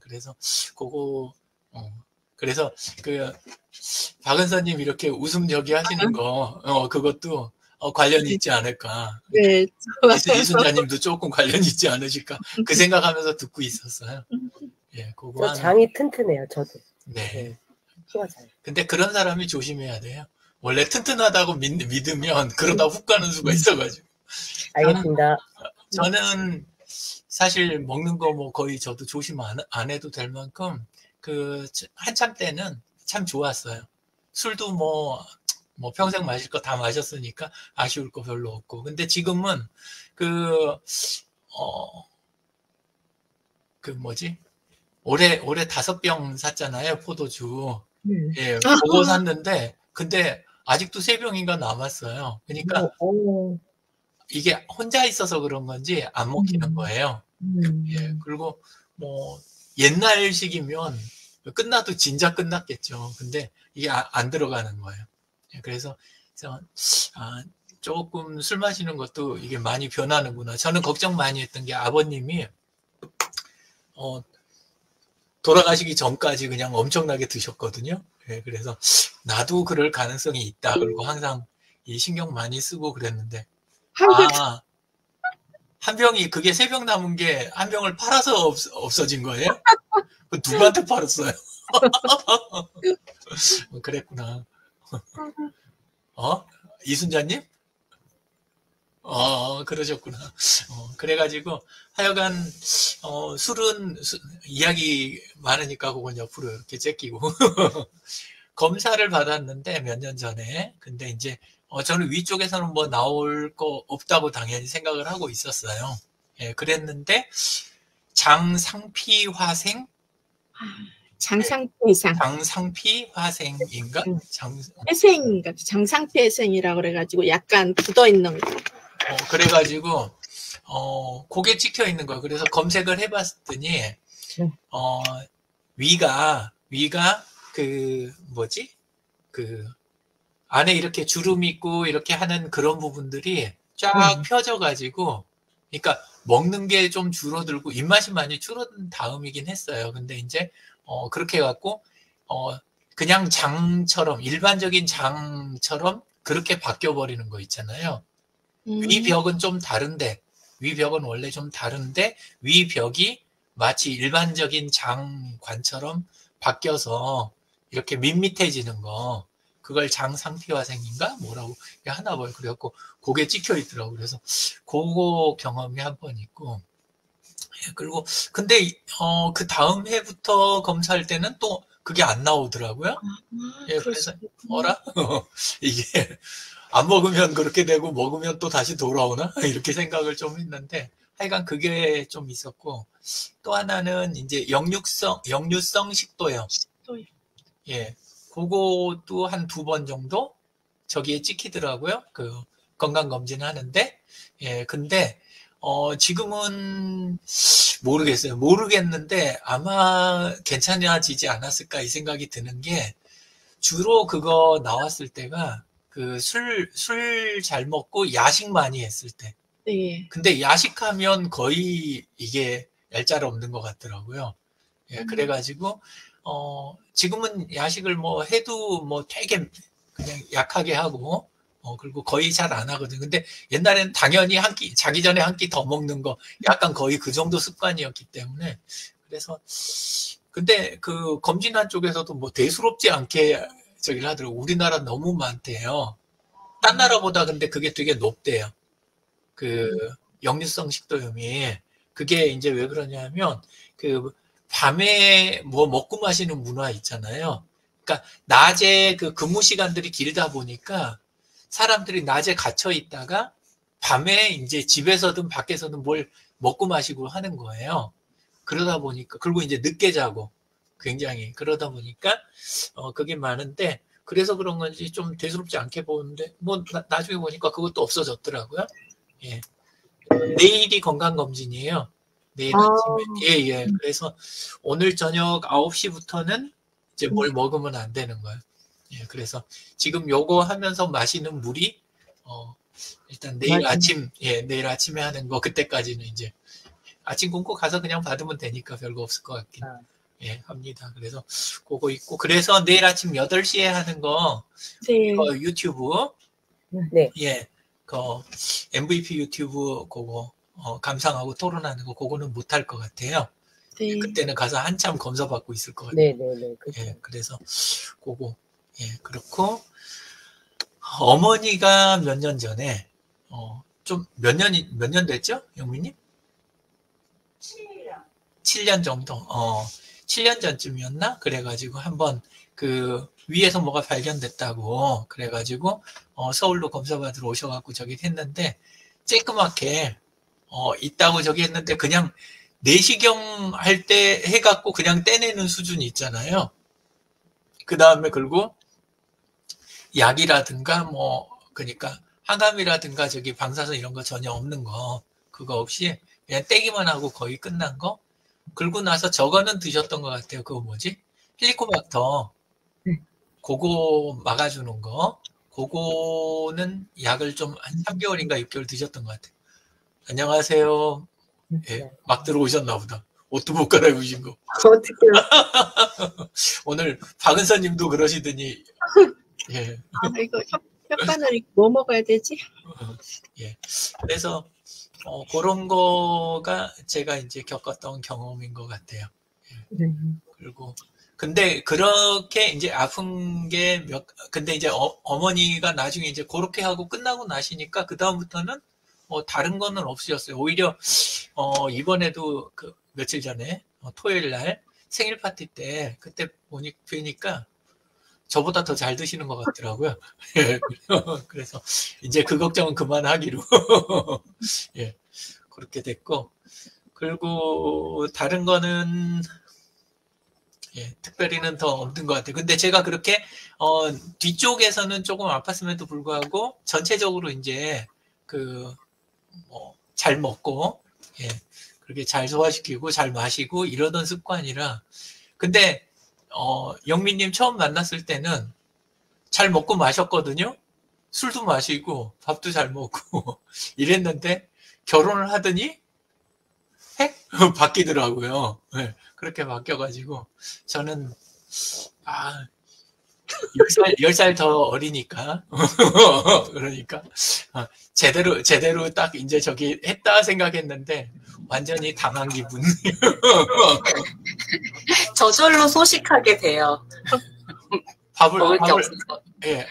그래서 그거 그래서 그 박은서님 이렇게 웃음 저기 하시는 거 그것도 관련이 있지 않을까. 네. 이순자님도 조금 관련이 있지 않으실까. 그 생각하면서 듣고 있었어요. 예, 그거 저 장이 튼튼해요. 저도. 네. 키가 잘. 근데 그런 사람이 조심해야 돼요. 원래 튼튼하다고 믿으면 그러다 훅 가는 수가 있어가지고. 알겠습니다. 저는 사실 먹는 거 뭐 거의 저도 조심 안 해도 될 만큼 그 한참 때는 참 좋았어요. 술도 뭐 평생 마실 거 다 마셨으니까 아쉬울 거 별로 없고. 근데 지금은 그 뭐지? 올해 5병 샀잖아요. 포도주. 예, 그거 샀는데 근데 아직도 3병인가 남았어요. 그러니까 이게 혼자 있어서 그런 건지 안 먹히는 거예요. 예, 그리고 뭐 옛날식이면 끝나도 진짜 끝났겠죠. 근데 이게 안 들어가는 거예요. 예, 그래서 조금 술 마시는 것도 이게 많이 변하는구나. 저는 걱정 많이 했던 게 아버님이 돌아가시기 전까지 그냥 엄청나게 드셨거든요. 예, 그래서 나도 그럴 가능성이 있다. 그리고 항상 이 신경 많이 쓰고 그랬는데 한 병이 그게 3병 남은 게 한 병을 팔아서 없어진 거예요? 누구한테 팔았어요? 그랬구나. 이순자님? 그러셨구나. 그래가지고 하여간 술은 이야기 많으니까 그건 옆으로 이렇게 제끼고 검사를 받았는데 몇 년 전에. 근데 이제 저는 위쪽에서는 뭐 나올 거 없다고 당연히 생각을 하고 있었어요. 예, 그랬는데 장상피화생? 장상피화생인가? 회생인가? 장상피회생이라고 그래가지고 약간 굳어있는 거. 그래가지고 고개 찍혀 있는 거예요. 그래서 검색을 해봤더니 위가 그 뭐지? 그 안에 이렇게 주름 있고 이렇게 하는 그런 부분들이 쫙 펴져가지고, 그러니까 먹는 게 좀 줄어들고 입맛이 많이 줄어든 다음이긴 했어요. 근데 이제 그렇게 해갖고 그냥 장처럼 일반적인 장처럼 그렇게 바뀌어버리는 거 있잖아요. 위벽은 좀 다른데, 위벽은 원래 좀 다른데 위벽이 마치 일반적인 장관처럼 바뀌어서 이렇게 밋밋해지는 거, 그걸 장상피화생인가 뭐라고 하나 봐요. 그래갖고 고개 찍혀 있더라고. 그래서 그거 경험이 한 번 있고, 그리고 근데 그 다음 해부터 검사할 때는 또 그게 안 나오더라고요. 예, 그래서 이게 안 먹으면 그렇게 되고 먹으면 또 다시 돌아오나 이렇게 생각을 좀 했는데, 하여간 그게 좀 있었고, 또 하나는 이제 역류성 식도염. 예, 그것도 한 2번 정도 저기에 찍히더라고요. 그 건강검진 하는데. 예, 근데 지금은 모르겠는데 아마 괜찮아지지 않았을까 이 생각이 드는 게, 주로 그거 나왔을 때가 그 술 잘 먹고 야식 많이 했을 때. 네. 근데 야식하면 거의 이게 날짜를 없는 것 같더라고요. 예, 그래가지고 지금은 야식을 뭐 해도 뭐 되게 그냥 약하게 하고 그리고 거의 잘 안 하거든. 근데 옛날에는 당연히 한 끼, 자기 전에 한 끼 더 먹는 거 약간 거의 그 정도 습관이었기 때문에 그래서 근데 그 검진한 쪽에서도 뭐 대수롭지 않게 저기를 하더라고. 우리나라 너무 많대요. 딴 나라보다 근데 그게 되게 높대요. 그 역류성 식도염이 그게 이제 왜 그러냐면 그 밤에 뭐 먹고 마시는 문화 있잖아요. 그러니까 낮에 그 근무 시간들이 길다 보니까 사람들이 낮에 갇혀 있다가 밤에 이제 집에서든 밖에서든 뭘 먹고 마시고 하는 거예요. 그러다 보니까 그리고 이제 늦게 자고 굉장히 그러다 보니까 그게 많은데 그래서 그런 건지 좀 대수롭지 않게 보는데 뭐 나중에 보니까 그것도 없어졌더라고요. 예. 내일이 건강검진이에요. 내일 아침에. 예, 예. 그래서 오늘 저녁 9시부터는 이제 뭘 먹으면 안 되는 거예요. 예, 그래서 지금 요거 하면서 마시는 물이, 일단 내일 맞아요. 아침, 예, 내일 아침에 하는 거, 그때까지는 이제 아침 굶고 가서 그냥 받으면 되니까 별거 없을 것 같긴, 예, 합니다. 그래서 그거 있고, 그래서 내일 아침 8시에 하는 거, 네. 유튜브, 네. 예, 그 MVP 유튜브 그거 감상하고 토론하는 거 그거는 못할 것 같아요. 네. 그때는 가서 한참 검사받고 있을 것 같아요. 네네네. 예, 그래서 그거 예 그렇고 어머니가 몇 년 전에 좀 몇 년 됐죠, 영민님? 7년 정도. 7년 전쯤이었나? 그래가지고 한번 그 위에서 뭐가 발견됐다고 그래가지고 서울로 검사받으러 오셔갖고 저기 했는데 쬐끄맣게 있다고 저기 했는데 그냥 내시경 할 때 해갖고 그냥 떼내는 수준이 있잖아요. 그 다음에 그리고 약이라든가 뭐 그러니까 항암이라든가 저기 방사선 이런 거 전혀 없는 거 그거 없이 그냥 떼기만 하고 거의 끝난 거. 그러고 나서 저거는 드셨던 것 같아요. 그거 뭐지? 헬리코박터. 그거 막아주는 거. 그거는 약을 좀 한 3개월인가 6개월 드셨던 것 같아요. 안녕하세요. 예, 막 들어오셨나 보다. 옷도 못 갈아입으신 거. 어떡해요. 오늘 박은서 님도 그러시더니, 예. 아, 이거 혓바늘이 뭐 먹어야 되지? 예. 그래서, 그런 거가 제가 이제 겪었던 경험인 것 같아요. 예. 그리고, 근데 그렇게 이제 아픈 게 근데 이제 어머니가 나중에 이제 그렇게 하고 끝나고 나시니까 그다음부터는 다른 거는 없으셨어요. 오히려, 이번에도 그 며칠 전에, 토요일 날 생일 파티 때 그때 뵈니까 저보다 더 잘 드시는 것 같더라고요. 예. 그래서 이제 그 걱정은 그만하기로. 예. 그렇게 됐고. 그리고 다른 거는, 예, 특별히는 더 없는 것 같아요. 근데 제가 그렇게, 뒤쪽에서는 조금 아팠음에도 불구하고 전체적으로 이제 잘 먹고, 예, 그렇게 잘 소화시키고, 잘 마시고, 이러던 습관이라. 근데, 영민님 처음 만났을 때는 잘 먹고 마셨거든요? 술도 마시고, 밥도 잘 먹고, 이랬는데, 결혼을 하더니, 핵? 바뀌더라고요. 네, 그렇게 바뀌어가지고, 저는, 10살 더 어리니까. 그러니까, 제대로 딱 이제 저기 했다 생각했는데, 완전히 당한 기분. 저절로 소식하게 돼요. 먹을 게 없어서. 예,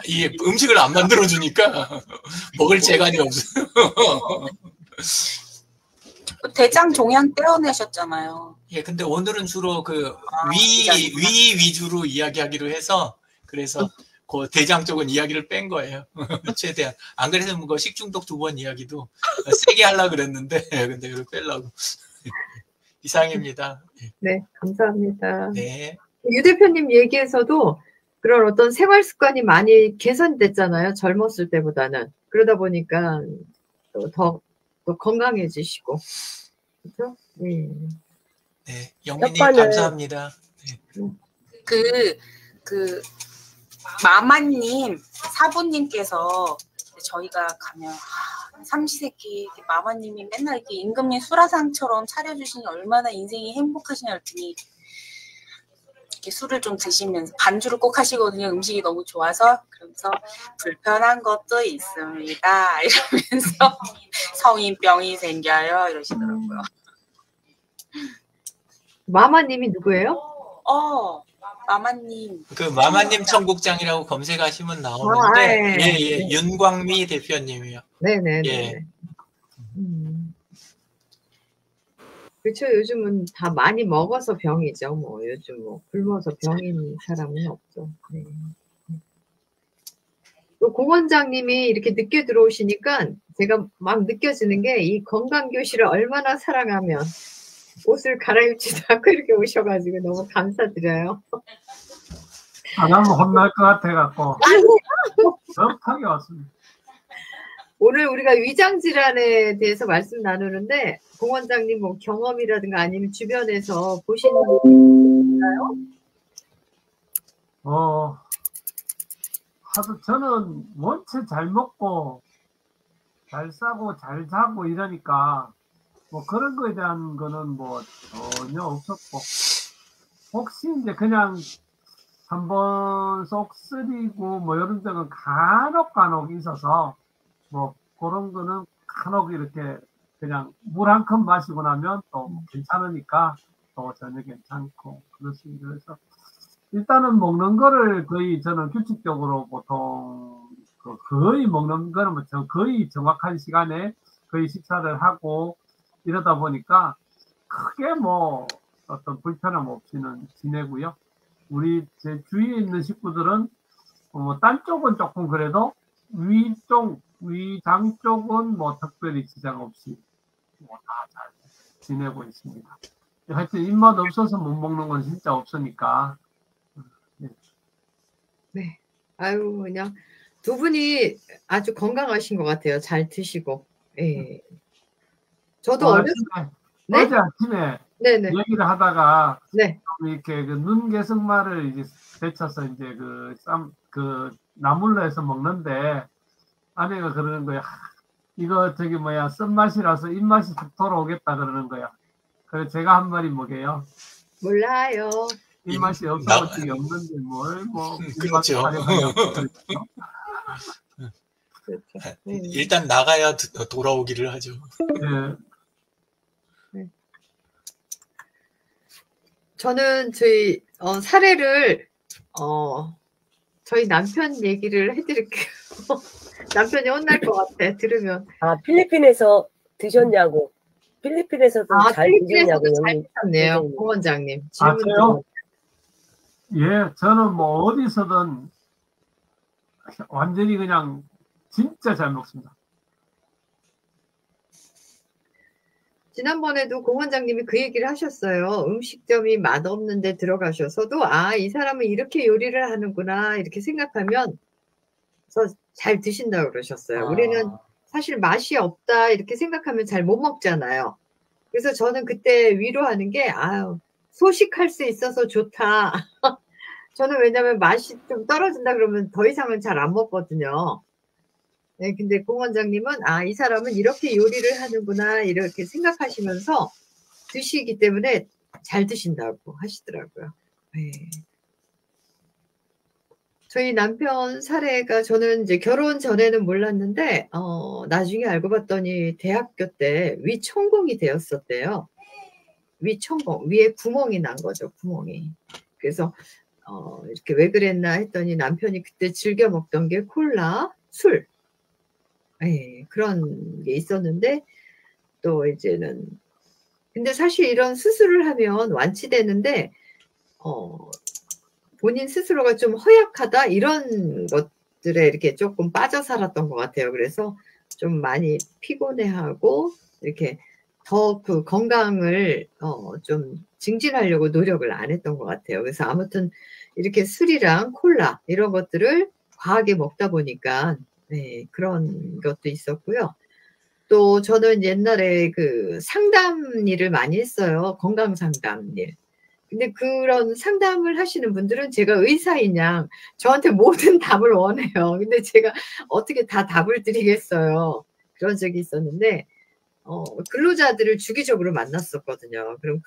이 음식을 안 만들어주니까, 먹을 재간이 없어요. 대장 종양 떼어내셨잖아요. 예, 근데 오늘은 주로 위 위주로 이야기하기로 해서, 그래서 그 대장 쪽은 이야기를 뺀 거예요. 최대한. 안 그래도 뭐 식중독 2번 이야기도 세게 하려고 그랬는데, 근데 이걸 빼려고. 이상입니다. 네, 감사합니다. 네. 유 대표님 얘기에서도 그런 어떤 생활 습관이 많이 개선됐잖아요. 젊었을 때보다는. 그러다 보니까 더 건강해지시고. 그렇죠? 네. 네, 영민님 감사합니다. 네. 마마님 사부님께서 저희가 가면 삼시세끼 마마님이 맨날 이렇게 임금님 수라상처럼 차려주시니 얼마나 인생이 행복하시냐 했더니 이렇게 술을 좀 드시면서 반주를 꼭 하시거든요. 음식이 너무 좋아서. 그러면서 불편한 것도 있습니다. 이러면서 성인병이 생겨요. 이러시더라고요. 마마님이 누구예요? 마마님. 그 마마님 청국장이라고 검색하시면 나오는데, 네. 예, 윤광미 대표님이요. 네네네. 예. 그렇죠. 요즘은 다 많이 먹어서 병이죠. 뭐 요즘 뭐 굶어서 병인 사람은 없죠. 네. 또 공원장님이 이렇게 늦게 들어오시니까 제가 막 느껴지는 게 이 건강교실을 얼마나 사랑하면 옷을 갈아입지도 않고 이렇게 오셔가지고 너무 감사드려요. 안 하면 혼날 것 같아갖고 급하게 왔습니다. 오늘 우리가 위장질환에 대해서 말씀 나누는데 공원장님 뭐 경험이라든가 아니면 주변에서 보신 분 있나요? 하도 저는 원체 잘 먹고 잘 싸고 잘 자고 이러니까 뭐 그런 거에 대한 거는 뭐 전혀 없었고, 혹시 이제 그냥 한번 속 쓰리고 뭐 이런 적은 간혹 있어서 뭐 그런 거는 간혹 이렇게 그냥 물 한 컵 마시고 나면 또 괜찮으니까 또 전혀 괜찮고 그렇습니다. 그래서 일단은 먹는 거를 거의 저는 규칙적으로 보통 거의 먹는 거는 거의 정확한 시간에 거의 식사를 하고 이러다 보니까 크게 뭐 어떤 불편함 없이는 지내고요. 우리 제 주위에 있는 식구들은 딴 쪽은 조금 그래도 위장 쪽은 뭐 특별히 지장 없이 뭐 다 잘 지내고 있습니다. 하여튼 입맛 없어서 못 먹는 건 진짜 없으니까. 네. 아유, 그냥 두 분이 아주 건강하신 것 같아요. 잘 드시고. 예. 저도 어제 아침에 네네. 얘기를 하다가 네. 이렇게 그 눈개승말을 이제 데쳐서 이제 그 나물로 해서 먹는데 아내가 그러는 거야. 이거 쓴맛이라서 입맛이 쭉 돌아오겠다 그러는 거야. 그래서 제가 한 마리 먹여요. 몰라요. 입맛이 없어서 적이 없는데 뭘 뭐. 그렇죠. 그렇죠. 일단 나가야 돌아오기를 하죠. 네. 저는 저희 사례를 저희 남편 얘기를 해드릴게요. 남편이 혼날 것 같아 들으면. 필리핀에서 드셨냐고. 필리핀에서도 잘 드셨냐고. 잘 드셨네요, 공원장님. 저요? 예, 저는 뭐 어디서든 완전히 그냥 진짜 잘 먹습니다. 지난번에도 공원장님이 그 얘기를 하셨어요. 음식점이 맛없는데 들어가셔서도 이 사람은 이렇게 요리를 하는구나 이렇게 생각하면 잘 드신다고 그러셨어요. 우리는 사실 맛이 없다 이렇게 생각하면 잘 못 먹잖아요. 그래서 저는 그때 위로하는 게 소식할 수 있어서 좋다. 저는 왜냐면 맛이 좀 떨어진다 그러면 더 이상은 잘 안 먹거든요. 네, 근데 공원장님은 이 사람은 이렇게 요리를 하는구나 이렇게 생각하시면서 드시기 때문에 잘 드신다고 하시더라고요. 네. 저희 남편 사례가 저는 이제 결혼 전에는 몰랐는데 나중에 알고 봤더니 대학교 때 위천공이 되었었대요. 위천공, 위에 구멍이 난 거죠, 구멍이. 그래서 이렇게 왜 그랬나 했더니 남편이 그때 즐겨 먹던 게 콜라, 술. 네, 그런 게 있었는데 또 이제는 근데 사실 이런 수술을 하면 완치되는데 본인 스스로가 좀 허약하다 이런 것들에 이렇게 조금 빠져 살았던 것 같아요. 그래서 좀 많이 피곤해하고 이렇게 더 그 건강을 좀 증진하려고 노력을 안 했던 것 같아요. 그래서 아무튼 이렇게 술이랑 콜라 이런 것들을 과하게 먹다 보니까 네, 그런 것도 있었고요. 또 저는 옛날에 그 상담 일을 많이 했어요. 건강 상담 일. 근데 그런 상담을 하시는 분들은 제가 의사인 양 저한테 모든 답을 원해요. 근데 제가 어떻게 다 답을 드리겠어요. 그런 적이 있었는데 근로자들을 주기적으로 만났었거든요. 그럼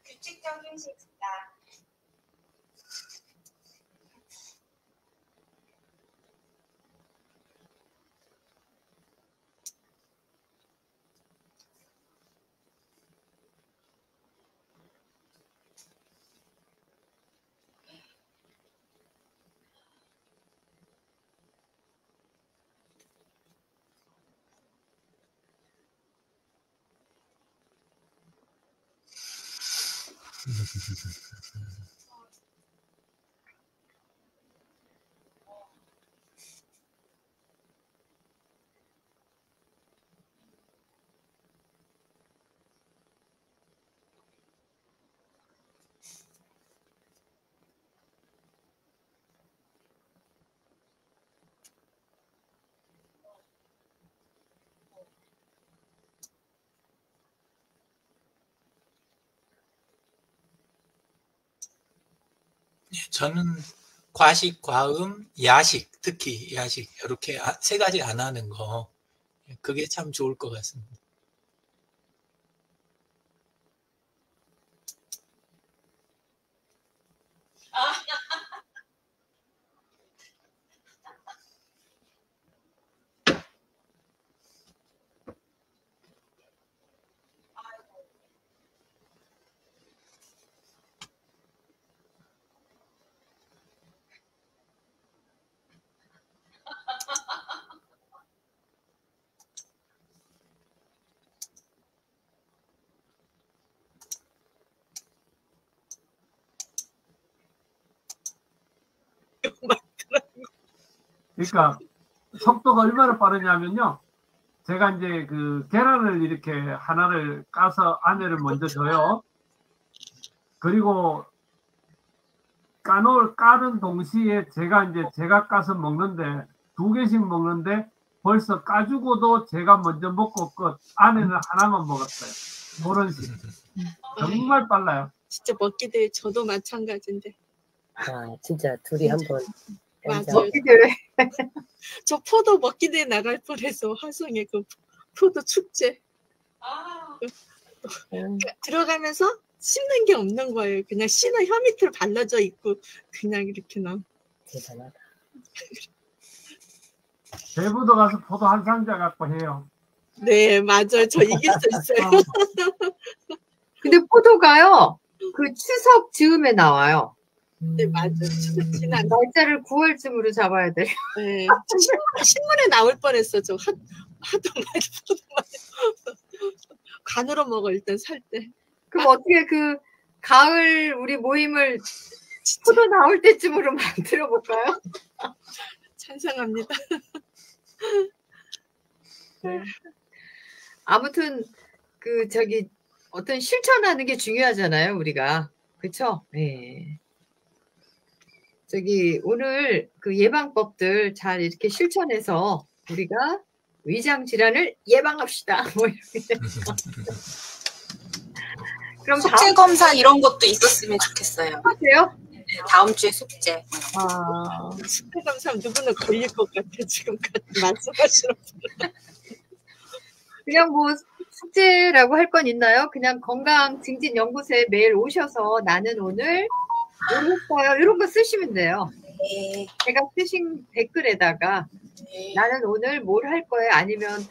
규칙적인 식사. 저는 과식, 과음, 야식, 특히 야식 이렇게 세 가지 안 하는 거 그게 참 좋을 것 같습니다. 그러니까 속도가 얼마나 빠르냐면요. 제가 이제 그 계란을 이렇게 하나를 까서 아내를 먼저 줘요. 그리고 까는 동시에 제가 까서 먹는데 2개씩 먹는데 벌써 까주고도 제가 먼저 먹고 끝. 아내는 하나만 먹었어요. 그런 식. 정말 빨라요. 진짜 먹기 대회 저도 마찬가지인데. 아, 진짜 둘이 한번. 맞아요. 먹기 대회. 저 포도 먹기 대회 나갈 뻔해서 화성의 그 포도 축제. 들어가면서 씹는 게 없는 거예요. 그냥 씨는 혀 밑으로 발라져 있고 그냥 이렇게 나. 대단하다. 대부도 가서 포도 한 상자 갖고 해요. 네, 맞아요. 저 이길 수 있어요. 근데 포도가요, 그 추석 즈음에 나와요. 네, 맞아요. 지난 날짜를 9월쯤으로 잡아야 돼요. 네. 신문에 나올 뻔했어. 저 하도 많이 포도 많이 간으로 먹어 일단 살 때. 그럼 어떻게 그 가을 우리 모임을 포도 나올 때쯤으로 만들어 볼까요? 찬성합니다. 아무튼 그 저기 어떤 실천하는 게 중요하잖아요, 우리가. 그렇죠? 네. 저기 오늘 그 예방법들 잘 이렇게 실천해서 우리가 위장 질환을 예방합시다. 뭐 이렇게. 그럼 숙제 검사 이런 것도 있었으면 좋겠어요. 하세요? 네, 다음 주에 숙제. 숙제 감사하면 누구는 걸릴 것 같아. 지금까지 말씀하시는 분. 그냥 뭐 숙제라고 할 건 있나요? 그냥 건강증진연구소에 매일 오셔서 나는 오늘 뭘 했어요? 이런 거 쓰시면 돼요. 네. 제가 쓰신 댓글에다가 네. 나는 오늘 뭘 할 거예요? 아니면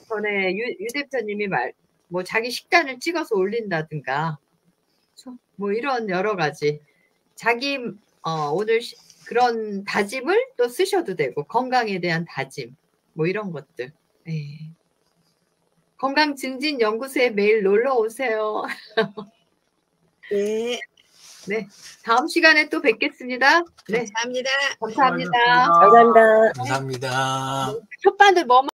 전에 유 대표님이 뭐 자기 식단을 찍어서 올린다든가 뭐 이런 여러 가지 자기 오늘 그런 다짐을 또 쓰셔도 되고 건강에 대한 다짐 뭐 이런 것들. 네. 건강증진연구소에 매일 놀러 오세요. 네. 네. 다음 시간에 또 뵙겠습니다. 네. 감사합니다. 감사합니다. 감사합니다. 감사합니다. 혓바늘 뭐